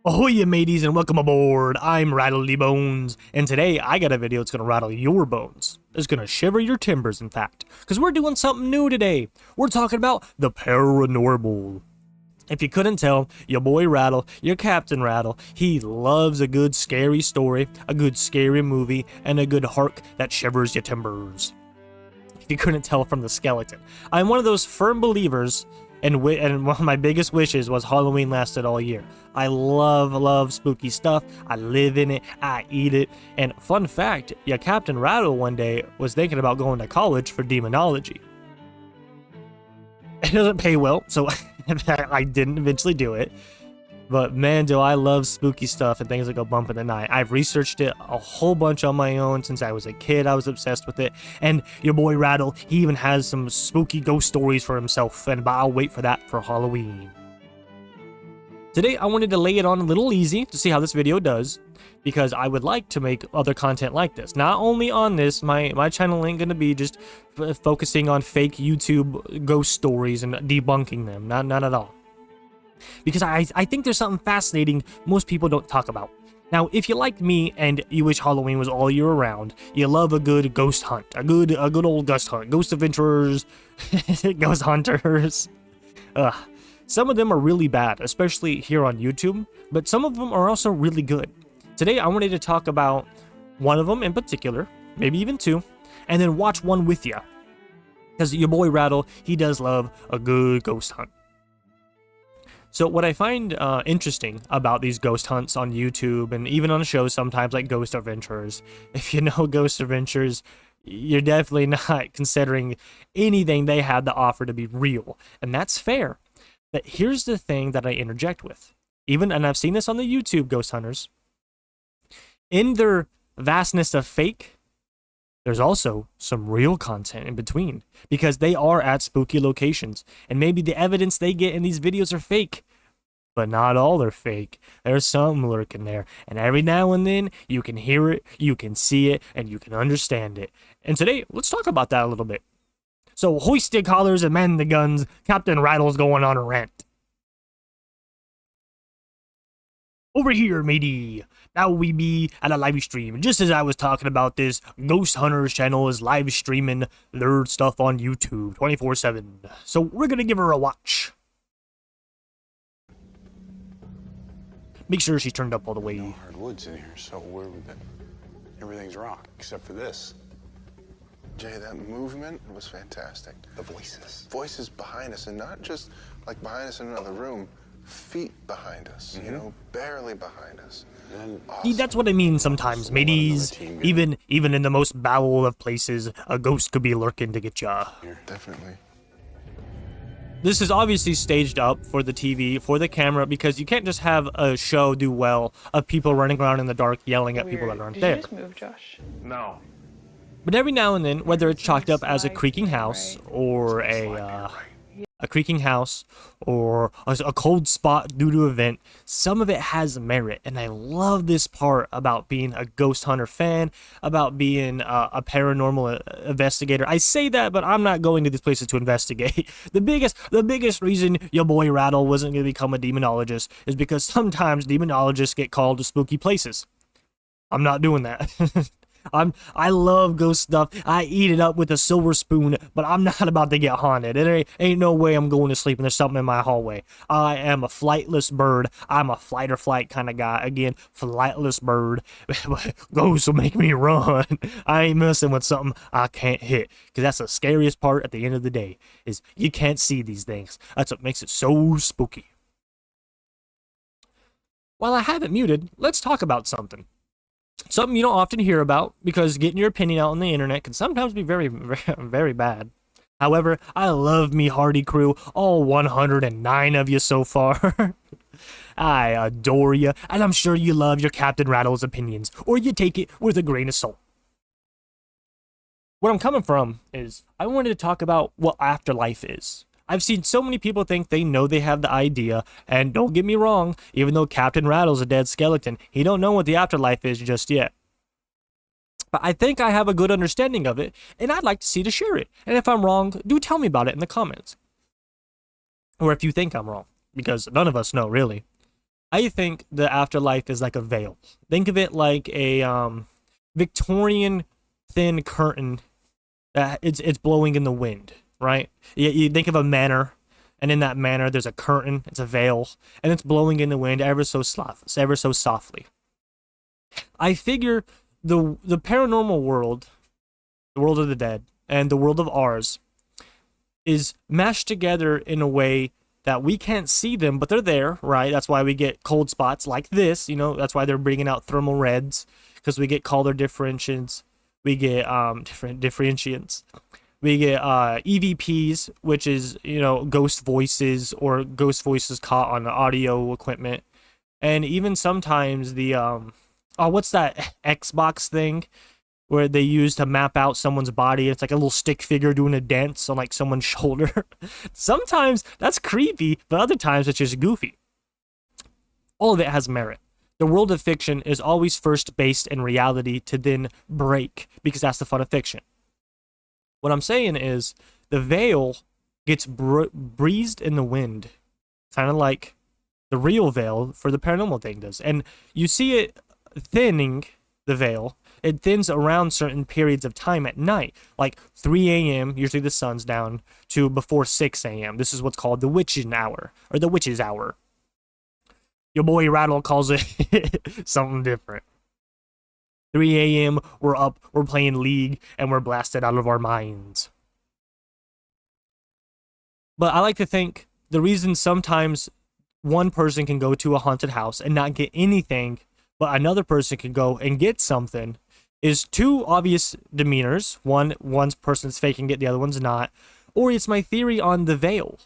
Ahoy mateys and welcome aboard, I'm Rattledy Bones, and today I got a video that's gonna rattle your bones. It's gonna shiver your timbers, in fact, because we're doing something new today. We're talking about the paranormal. If you couldn't tell, your boy Rattle, your Captain Rattle, he loves a good scary story, a good scary movie, and a good hark that shivers your timbers. If you couldn't tell from the skeleton, I'm one of those firm believers, and one of my biggest wishes was Halloween lasted all year. I love spooky stuff. I live in it. I eat it. And fun fact, your Captain Rattle one day was thinking about going to college for demonology. It doesn't pay well, so I didn't eventually do it. But man, do I love spooky stuff and things that go bump in the night. I've researched it a whole bunch on my own since I was a kid. I was obsessed with it. And your boy Rattle, he even has some spooky ghost stories for himself. And I'll wait for that for Halloween. Today, I wanted to lay it on a little easy to see how this video does, because I would like to make other content like this. Not only on this, my channel ain't going to be just focusing on fake YouTube ghost stories and debunking them. Not at all. Because I think there's something fascinating most people don't talk about. Now, if you like me and you wish Halloween was all year around, you love a good ghost hunt, a good old ghost hunt, ghost adventurers, ghost hunters. Some of them are really bad, especially here on YouTube, but some of them are also really good. Today, I wanted to talk about one of them in particular, maybe even two, and then watch one with you. Because your boy Rattle, he does love a good ghost hunt. So what I find interesting about these ghost hunts on YouTube and even on shows sometimes like Ghost Adventures, if you know Ghost Adventures, you're definitely not considering anything they had to offer to be real. And that's fair. But here's the thing that I interject with. And I've seen this on the YouTube ghost hunters. In their vastness of fake, there's also some real content in between, because they are at spooky locations, and maybe the evidence they get in these videos are fake, but not all are fake. There's some lurking there, and every now and then you can hear it, you can see it, and you can understand it. And today, let's talk about that a little bit. So hoist your collars and man the guns, Captain Rattle's going on a rant. Over here, matey. Now we be at a live stream. Just as I was talking about this, Ghost Hunters channel is live streaming their stuff on YouTube 24/7. So we're gonna give her a watch. Make sure she's turned up all the way. No hardwoods in here, so everything's rock except for this. Jay, that movement was fantastic. The voices. Voices behind us, and not just like behind us in another room. Feet behind us, you know, barely behind us. See, that's what I mean sometimes, mateys. Even in the most bowel of places, a ghost could be lurking to get ya. Definitely. This is obviously staged up for the TV, for the camera, because you can't just have a show do well of people running around in the dark yelling at people that aren't there. Did you just move, Josh? No. But every now and then, whether it's chalked up as a creaking house or a creaking house or a cold spot due to event, some of it has merit. And I love this part about being a ghost hunter fan, about being a paranormal investigator. I say that, but I'm not going to these places to investigate. The biggest reason your boy Rattle wasn't going to become a demonologist is because sometimes demonologists get called to spooky places. I'm not doing that. I love ghost stuff. I eat it up with a silver spoon, but I'm not about to get haunted. It ain't no way I'm going to sleep and there's something in my hallway. I am a flightless bird. I'm a flight or flight kind of guy. Again, flightless bird. Ghosts will make me run. I ain't messing with something I can't hit, because that's the scariest part at the end of the day, is you can't see these things. That's what makes it so spooky. While I have it muted, let's talk about something. Something you don't often hear about, because getting your opinion out on the internet can sometimes be very, very bad. However, I love me Hearty crew, all 109 of you so far. I adore you, and I'm sure you love your Captain Rattle's opinions, or you take it with a grain of salt. Where I'm coming from is, I wanted to talk about what afterlife is. I've seen so many people think they know they have the idea, and don't get me wrong, even though Captain Rattle's a dead skeleton, he don't know what the afterlife is just yet. But I think I have a good understanding of it, and I'd like to see to share it. And if I'm wrong, do tell me about it in the comments. Or if you think I'm wrong, because none of us know, really. I think the afterlife is like a veil. Think of it like a Victorian thin curtain that it's blowing in the wind, right? You think of a manor, and in that manor there's a curtain, it's a veil, and it's blowing in the wind ever so softly. I figure the paranormal world, the world of the dead, and the world of ours is mashed together in a way that we can't see them, but they're there, right? That's why we get cold spots like this, that's why they're bringing out thermal reds, because we get color differentiations, we get different differentiants, we get EVPs, which is, ghost voices or ghost voices caught on audio equipment, and even sometimes the what's that Xbox thing where they use to map out someone's body? It's like a little stick figure doing a dance on like someone's shoulder. Sometimes that's creepy, but other times it's just goofy. All of it has merit. The world of fiction is always first based in reality to then break, because that's the fun of fiction. What I'm saying is the veil gets breezed in the wind, kind of like the real veil for the paranormal thing does. And you see it thinning, the veil. It thins around certain periods of time at night, like 3 a.m., usually the sun's down, to before 6 a.m. This is what's called the witching hour, or the witch's hour. Your boy Rattle calls it something different. 3 a.m., we're up, we're playing League, and we're blasted out of our minds. But I like to think the reason sometimes one person can go to a haunted house and not get anything, but another person can go and get something, is two obvious demeanors. One person's faking it, the other one's not. Or it's my theory on the veil.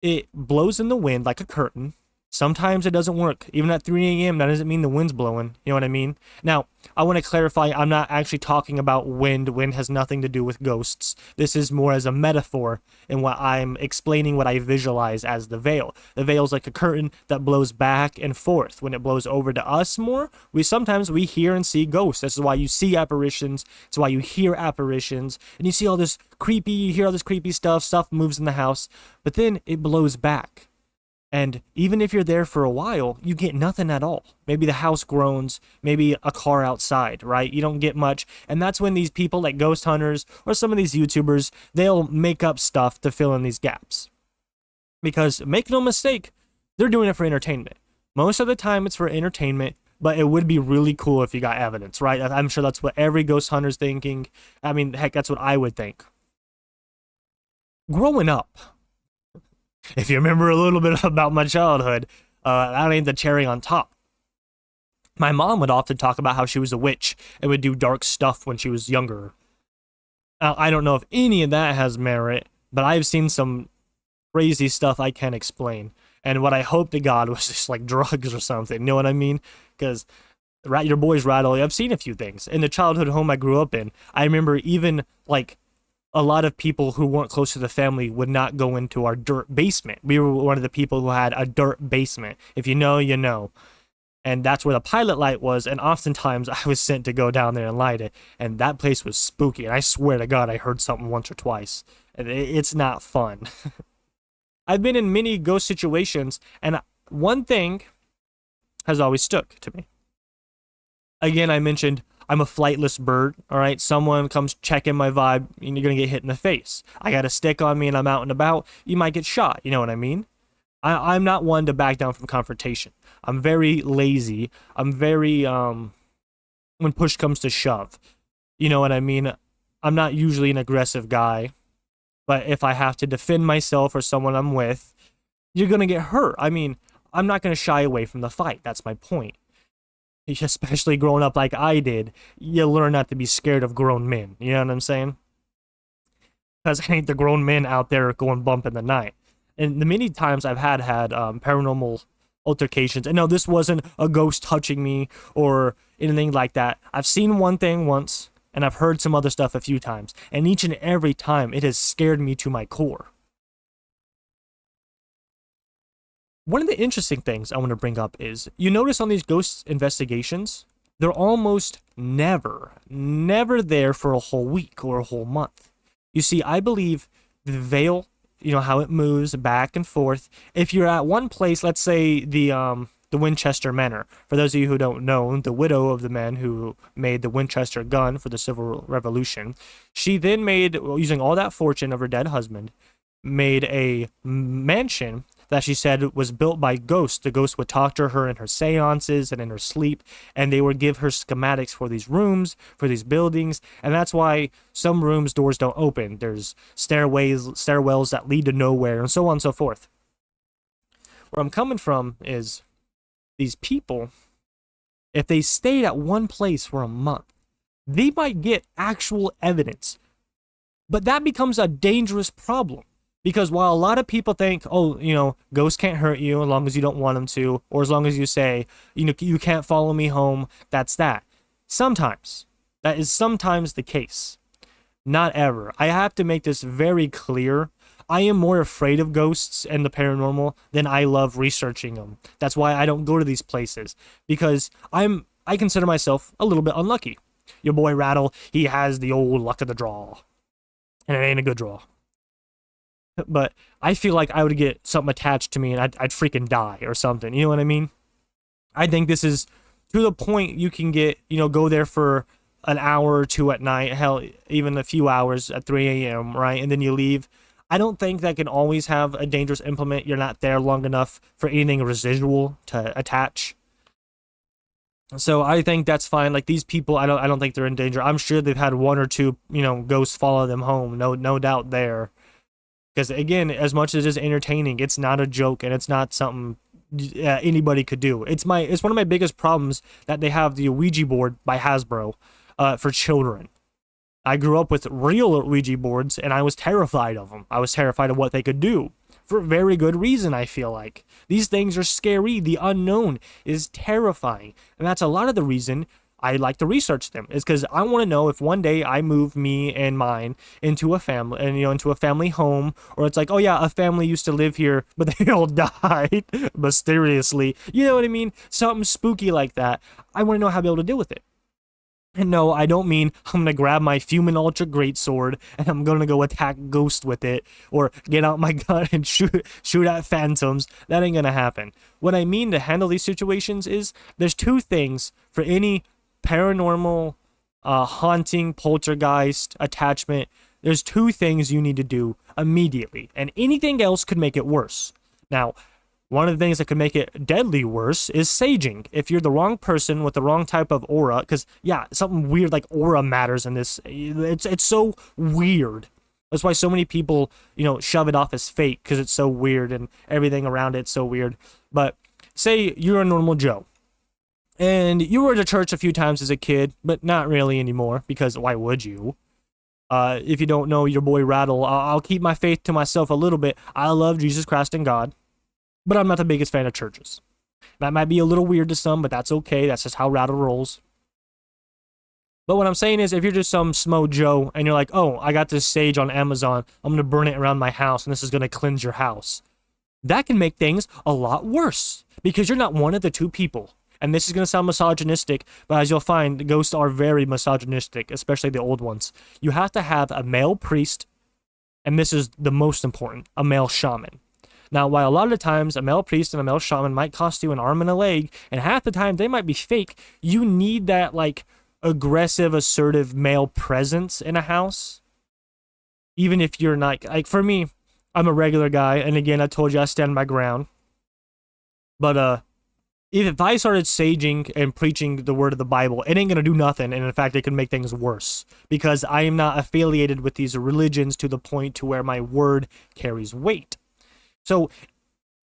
It blows in the wind like a curtain. Sometimes it doesn't work. Even at 3 a.m., that doesn't mean the wind's blowing. You know what I mean? Now, I want to clarify, I'm not actually talking about wind. Wind has nothing to do with ghosts. This is more as a metaphor in what I'm explaining, what I visualize as the veil. The veil's like a curtain that blows back and forth. When it blows over to us more, sometimes we hear and see ghosts. This is why you see apparitions. It's why you hear apparitions. And you see all this you hear all this creepy stuff moves in the house, but then it blows back. And even if you're there for a while, you get nothing at all. Maybe the house groans, maybe a car outside, right? You don't get much. And that's when these people like ghost hunters or some of these YouTubers, they'll make up stuff to fill in these gaps. Because make no mistake, they're doing it for entertainment. Most of the time it's for entertainment, but it would be really cool if you got evidence, right? I'm sure that's what every ghost hunter's thinking. I mean, heck, that's what I would think. Growing up, if you remember a little bit about my childhood, that ain't the cherry on top. My mom would often talk about how she was a witch and would do dark stuff when she was younger. Now, I don't know if any of that has merit, but I've seen some crazy stuff I can't explain. And what I hope to God was just like drugs or something, you know what I mean? Because your boy's Rattle, I've seen a few things. In the childhood home I grew up in, I remember even like a lot of people who weren't close to the family would not go into our dirt basement. We were one of the people who had a dirt basement. If you know, you know. And that's where the pilot light was, and oftentimes I was sent to go down there and light it, and that place was spooky, and I swear to God I heard something once or twice. It's not fun. I've been in many ghost situations, and one thing has always stuck to me. Again, I mentioned I'm a flightless bird, all right? Someone comes checking my vibe, and you're going to get hit in the face. I got a stick on me and I'm out and about, you might get shot, you know what I mean? I'm not one to back down from confrontation. I'm very lazy. I'm very, when push comes to shove. You know what I mean? I'm not usually an aggressive guy, but if I have to defend myself or someone I'm with, you're going to get hurt. I mean, I'm not going to shy away from the fight. That's my point. Especially growing up like I did, you learn not to be scared of grown men. You know what I'm saying? Because I ain't the grown men out there going bump in the night. And the many times I've had paranormal altercations, and no, this wasn't a ghost touching me or anything like that. I've seen one thing once, and I've heard some other stuff a few times, and each and every time it has scared me to my core. One of the interesting things I want to bring up is, you notice on these ghost investigations, they're almost never there for a whole week or a whole month. You see, I believe the veil, you know, how it moves back and forth. If you're at one place, let's say the the Winchester Manor. For those of you who don't know, the widow of the man who made the Winchester gun for the Civil Revolution, she then made, using all that fortune of her dead husband, made a mansion that she said was built by ghosts. The ghosts would talk to her in her seances and in her sleep, and they would give her schematics for these rooms, for these buildings, and that's why some rooms' doors don't open. There's stairwells that lead to nowhere, and so on and so forth. Where I'm coming from is these people, if they stayed at one place for a month, they might get actual evidence. But that becomes a dangerous problem. Because while a lot of people think, oh, you know, ghosts can't hurt you as long as you don't want them to, or as long as you say, you know, you can't follow me home, that's that. Sometimes. That is sometimes the case. Not ever. I have to make this very clear. I am more afraid of ghosts and the paranormal than I love researching them. That's why I don't go to these places. Because I consider myself a little bit unlucky. Your boy Rattle, he has the old luck of the draw. And it ain't a good draw. But I feel like I would get something attached to me and I'd freaking die or something. You know what I mean? I think this is to the point you can get, you know, go there for an hour or two at night, hell, even a few hours at 3 a.m., right? And then you leave. I don't think that can always have a dangerous implement. You're not there long enough for anything residual to attach. So I think that's fine. Like these people, I don't think they're in danger. I'm sure they've had one or two, you know, ghosts follow them home. No doubt there. Because, again, as much as it is entertaining, it's not a joke, and it's not something anybody could do. It's one of my biggest problems that they have the Ouija board by Hasbro for children. I grew up with real Ouija boards, and I was terrified of them. I was terrified of what they could do. For very good reason, I feel like. These things are scary. The unknown is terrifying. And that's a lot of the reason I like to research them, is because I want to know if one day I move me and mine into a family, and into a family home, or it's like, oh yeah, a family used to live here, but they all died mysteriously. You know what I mean? Something spooky like that. I want to know how to be able to deal with it. And no, I don't mean I'm going to grab my Fumin Ultra Greatsword and I'm going to go attack ghosts with it, or get out my gun and shoot at phantoms. That ain't going to happen. What I mean to handle these situations is there's two things for any paranormal, haunting, poltergeist, attachment. There's two things you need to do immediately, and anything else could make it worse. Now, one of the things that could make it deadly worse is saging. If you're the wrong person with the wrong type of aura, because, yeah, something weird like aura matters in this. It's so weird. That's why so many people, you know, shove it off as fake, because it's so weird and everything around it's so weird. But say you're a normal Joe, and you were to church a few times as a kid, but not really anymore, because why would you? If you don't know your boy Rattle, I'll keep my faith to myself a little bit. I love Jesus Christ and God, but I'm not the biggest fan of churches. That might be a little weird to some, but that's okay. That's just how Rattle rolls. But what I'm saying is, if you're just some Smo Joe, and you're like, oh, I got this sage on Amazon, I'm going to burn it around my house, and this is going to cleanse your house. That can make things a lot worse, because you're not one of the two people. And this is going to sound misogynistic, but as you'll find, ghosts are very misogynistic, especially the old ones. You have to have a male priest, and this is the most important, a male shaman. Now, while a lot of the times a male priest and a male shaman might cost you an arm and a leg, and half the time they might be fake, you need that, like, aggressive, assertive male presence in a house. Even if you're not, like, for me, I'm a regular guy, and again, I told you I stand my ground. But, if I started saging and preaching the word of the Bible, it ain't going to do nothing, and in fact, it can make things worse, because I am not affiliated with these religions to the point to where my word carries weight. So,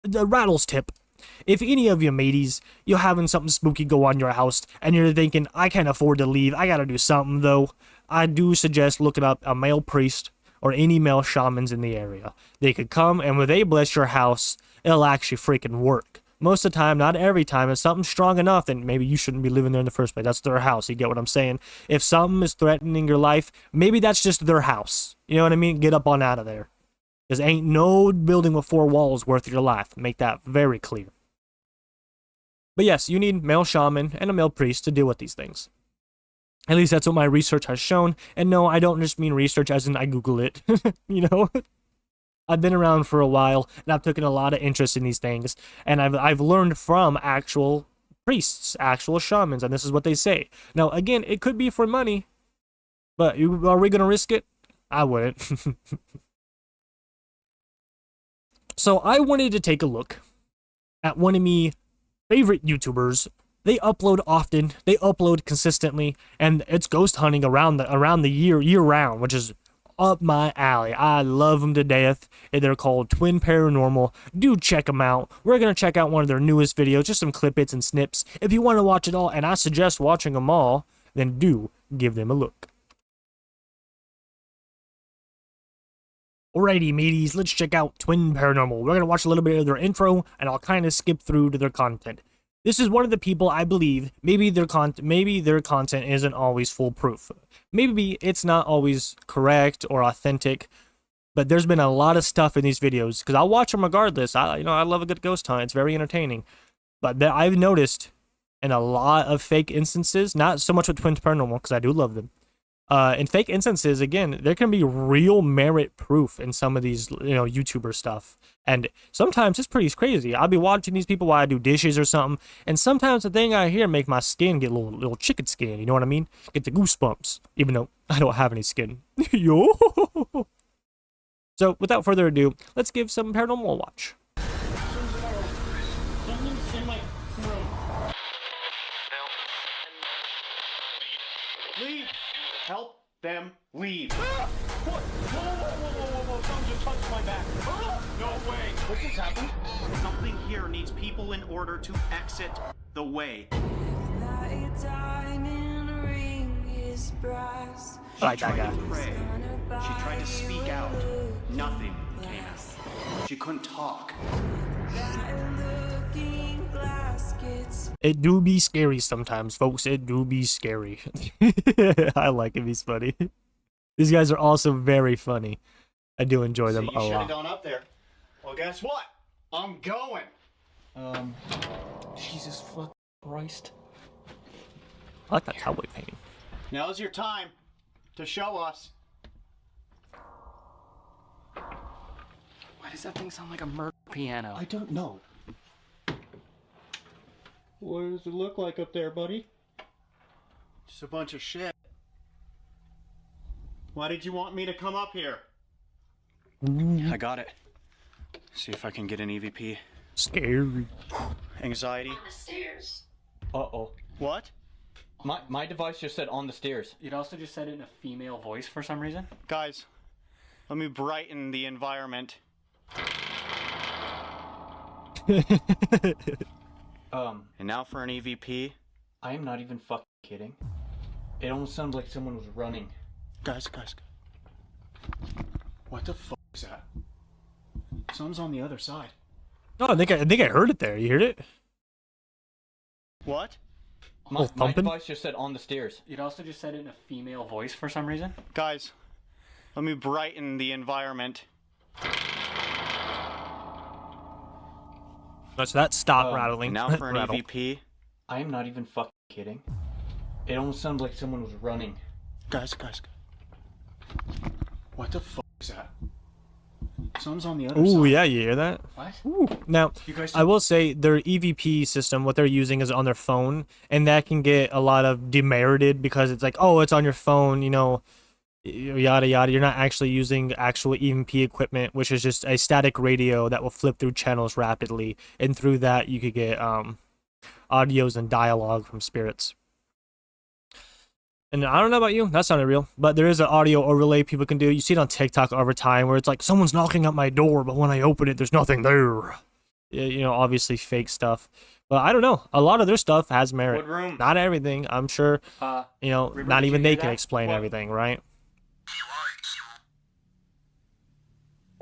the Rattles tip, if any of you mateys, you're having something spooky go on in your house, and you're thinking, I can't afford to leave, I gotta do something though, I do suggest looking up a male priest, or any male shamans in the area. They could come, and when they bless your house, it'll actually freaking work. Most of the time, not every time, if something's strong enough, then maybe you shouldn't be living there in the first place. That's their house, you get what I'm saying? If something is threatening your life, maybe that's just their house. You know what I mean? Get up on out of there. Because ain't no building with 4 walls worth your life. Make that very clear. But yes, you need male shaman and a male priest to deal with these things. At least that's what my research has shown. And no, I don't just mean research as in I Google it. You know? I've been around for a while, and I've taken a lot of interest in these things, and I've learned from actual priests, actual shamans, and this is what they say. Now, again, it could be for money, but are we gonna risk it? I wouldn't. So I wanted to take a look at one of me favorite YouTubers. They upload often, they upload consistently, and it's ghost hunting around the year round, which is up my alley. I love them to death. They're called Twin Paranormal. Do check them out. We're gonna check out one of their newest videos, just some clip hits and snips. If you want to watch it all, and I suggest watching them all, then do give them a look. Alrighty, mateys, let's check out Twin Paranormal. We're gonna watch a little bit of their intro, and I'll kind of skip through to their content. This is one of the people I believe maybe their content isn't always foolproof. Maybe it's not always correct or authentic, but there's been a lot of stuff in these videos because I'll watch them regardless. I love a good ghost hunt. It's very entertaining. But I've noticed in a lot of fake instances, not so much with Twin Paranormal because I do love them. In fake instances, again, there can be real merit proof in some of these, YouTuber stuff. And sometimes it's pretty crazy. I'll be watching these people while I do dishes or something, and sometimes the thing I hear make my skin get a little chicken skin, you know what I mean? Get the goosebumps, even though I don't have any skin. Yo! So, without further ado, let's give some paranormal a watch. Someone's in my room. Leave! Help them leave. Ah! What? Whoa. Someone just touched my back. Ah! No way. What just happened? Something here needs people in order to exit the way. I like that guy. Pray. She tried to speak out. Nothing came out. She couldn't talk. It do be scary sometimes, folks. It do be scary. I like him. He's funny. These guys are also very funny. I do enjoy them a You should have lot. gone up there. Well, guess what? I'm going. Jesus fuck Christ. I like that cowboy painting. Now's your time to show us. Why does that thing sound like a murder piano? I don't know. What does it look like up there, buddy? Just a bunch of shit. Why did you want me to come up here? I got it. See if I can get an EVP. Scary. Anxiety. On the stairs. Uh-oh. What? My device just said on the stairs. It also just said it in a female voice for some reason. Guys, let me brighten the environment. And now for an EVP. I am not even fucking kidding. It almost sounds like someone was running. Guys. What the fuck is that? Someone's on the other side. Oh, I think I heard it there. You heard it? What? My thumping? device just said on the stairs. It also just said it in a female voice for some reason. Guys, let me brighten the environment. So that stop And rattling. And now for an Rattle. EVP. I am not even fucking kidding. It almost sounds like someone was running. Guys. What the fuck is that? Someone's on the other side. Ooh, yeah, you hear that? What? Ooh. Now, You guys I will say their EVP system, what they're using is on their phone, and that can get a lot of demerited because it's like, oh, it's on your phone, yada yada. You're not actually using actual EVP equipment, which is just a static radio that will flip through channels rapidly, and through that you could get audios and dialogue from spirits. And I don't know about you, that sounded real, but there is an audio overlay people can do. You see it on TikTok over time where it's like someone's knocking at my door, but when I open it, there's nothing there. Obviously fake stuff. But I don't know. A lot of their stuff has merit. What room? Not everything, I'm sure. River, Not did even you they hear can that? explain What? everything, right?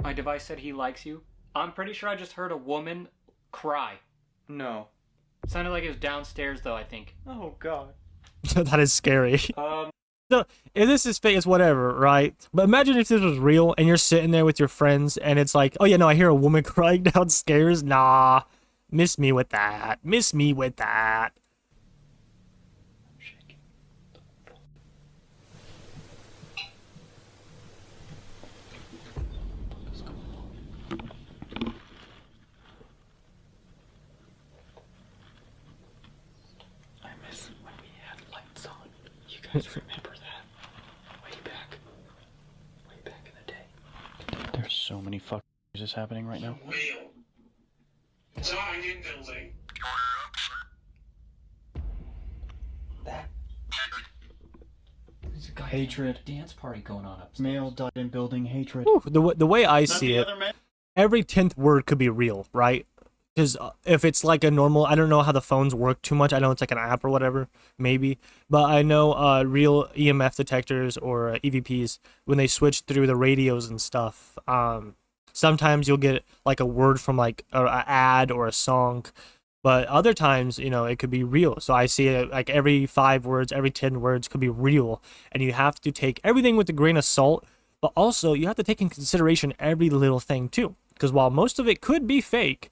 My device said he likes you. I'm pretty sure I just heard a woman cry. No. Sounded like it was downstairs though, I think. Oh god. That is scary. So, if this is fake, it's whatever, right? But imagine if this was real and you're sitting there with your friends and it's like, oh yeah, no, I hear a woman crying downstairs. Nah, miss me with that. Miss me with that. guys remember that? Way back in the day. There's so many fucking is happening right now. Whale. Dying in building. That. There's a goddamn Hatred. dance party going on upstairs. Male died in building hatred. Whew, the way I Not see the it, other man. every 10th word could be real, right? Because if it's like a normal, I don't know how the phones work too much. I know it's like an app or whatever, maybe. But I know real EMF detectors or EVPs, when they switch through the radios and stuff, sometimes you'll get like a word from like an ad or a song. But other times, you know, it could be real. So I see it like every 5 words, every 10 words could be real. And you have to take everything with a grain of salt. But also, you have to take in consideration every little thing too. Because while most of it could be fake,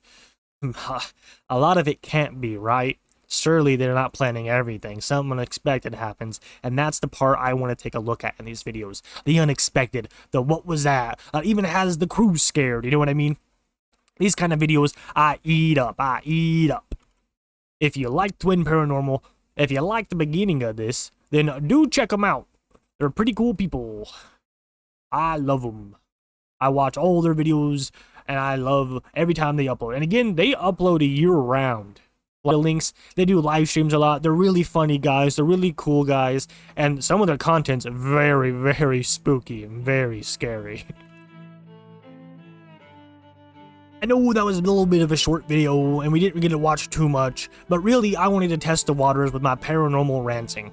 a lot of it can't be, right? Surely they're not planning everything. Something unexpected happens, and that's the part I want to take a look at in these videos. The unexpected, the what was that? Even has the crew scared, you know what I mean? These kind of videos, I eat up. If you like Twin Paranormal, if you like the beginning of this, then do check them out. They're pretty cool people. I love them. I watch all their videos, and I love every time they upload. And again, they upload year-round. The links, they do live streams a lot. They're really funny guys. They're really cool guys. And some of their content's very, very spooky and very scary. I know that was a little bit of a short video, and we didn't get to watch too much. But really, I wanted to test the waters with my paranormal ranting.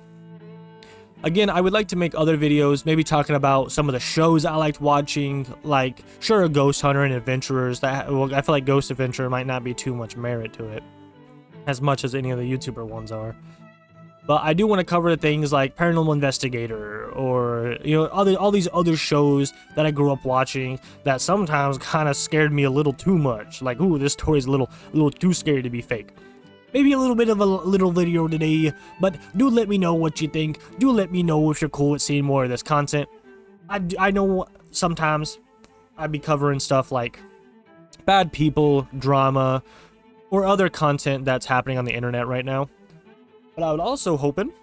Again, I would like to make other videos, maybe talking about some of the shows I liked watching, like, sure, Ghost Hunter and Adventurers. Well, I feel like Ghost Adventure might not be too much merit to it, as much as any of the YouTuber ones are. But I do want to cover things like Paranormal Investigator, or, you know, all these other shows that I grew up watching that sometimes kind of scared me a little too much. Like, ooh, this story's a little too scary to be fake. Maybe a little bit of a little video today, but do let me know what you think. Do let me know if you're cool with seeing more of this content. I know sometimes I'd be covering stuff like bad people, drama, or other content that's happening on the internet right now. But I would also hoping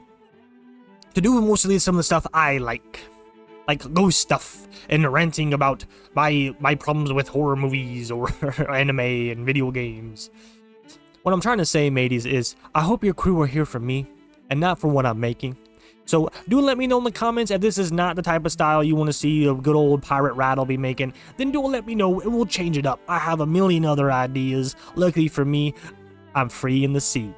to do mostly some of the stuff I like ghost stuff and ranting about my problems with horror movies or anime and video games. What I'm trying to say, mateys, is I hope your crew are here for me and not for what I'm making. So do let me know in the comments if this is not the type of style you want to see a good old pirate rattle be making. Then do let me know and we'll change it up. I have a million other ideas. Luckily for me, I'm free in the sea.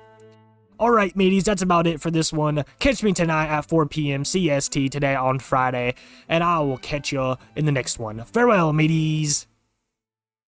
Alright, mateys, that's about it for this one. Catch me tonight at 4 p.m. CST today on Friday, and I will catch you in the next one. Farewell, mateys!